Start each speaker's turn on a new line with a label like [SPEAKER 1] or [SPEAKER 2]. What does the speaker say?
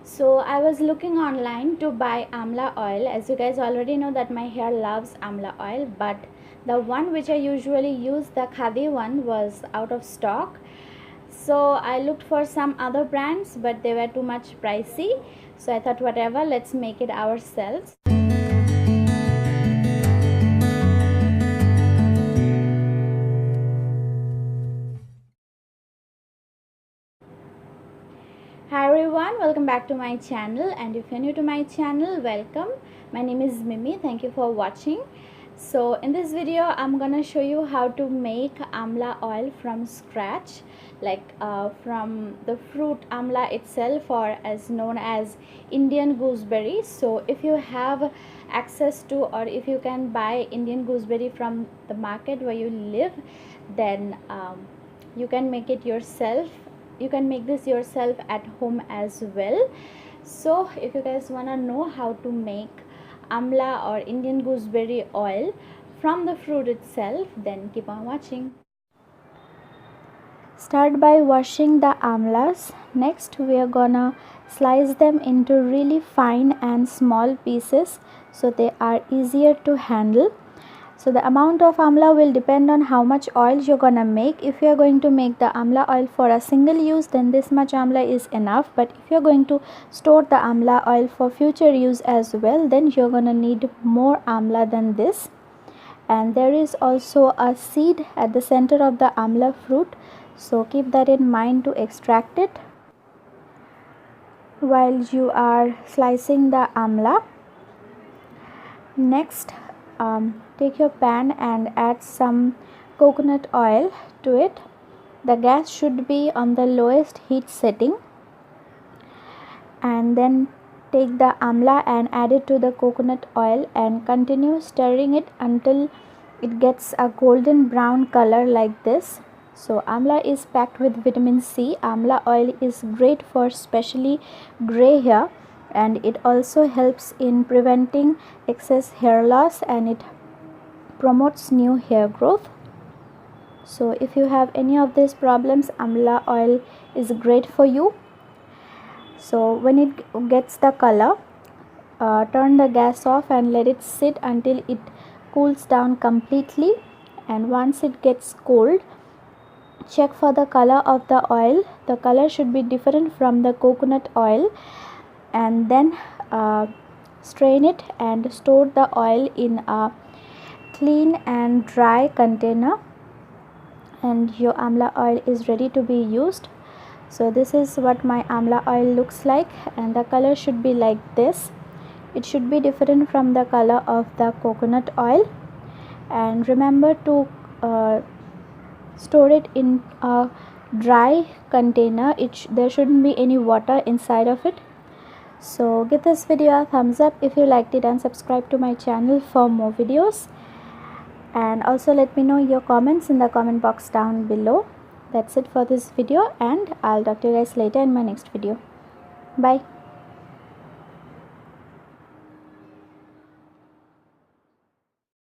[SPEAKER 1] So I was looking online to buy amla oil. As you guys already know that my hair loves amla oil, but the one which I usually use, the khadi one, was out of stock. So I looked for some other brands, but they were too much pricey. So I thought, whatever, let's make it ourselves. Hi everyone, welcome back to my channel, and if you're new to my channel, welcome. My name is Mimi. Thank you for watching. So in this video I'm gonna show you how to make amla oil from scratch, like from the fruit amla itself, or as known as Indian gooseberry. So if you have access to, or if you can buy Indian gooseberry from the market where you live, then you can make it yourself. You can make this yourself at home as well. So if you guys want to know how to make amla or Indian gooseberry oil from the fruit itself, then keep on watching. Start by washing the amlas. Next we are gonna slice them into really fine and small pieces so they are easier to handle. So the amount of amla will depend on how much oil you're gonna make. If you're going to make the amla oil for a single use, then this much amla is enough. But if you're going to store the amla oil for future use as well, then you're gonna need more amla than this. And there is also a seed at the center of the amla fruit, so keep that in mind to extract it. While you are slicing the amla, next take your pan and add some coconut oil to it. The gas should be on the lowest heat setting, and then take the amla and add it to the coconut oil and continue stirring it until it gets a golden brown color like this. So amla is packed with vitamin C. Amla oil is great for especially gray hair, and it also helps in preventing excess hair loss, and it promotes new hair growth. So if you have any of these problems, amla oil is great for you. So when it gets the color, turn the gas off and let it sit until it cools down completely. And once it gets cold, check for the color of the oil. The color should be different from the coconut oil, and then strain it and store the oil in a clean and dry container, and your amla oil is ready to be used. So this is what my amla oil looks like, and the color should be like this. It should be different from the color of the coconut oil. And remember to store it in a dry container. There shouldn't be any water inside of it. So give this video a thumbs up if you liked it, and subscribe to my channel for more videos. And also let me know your comments in the comment box down below. That's it for this video, and I'll talk to you guys later in my next video. Bye.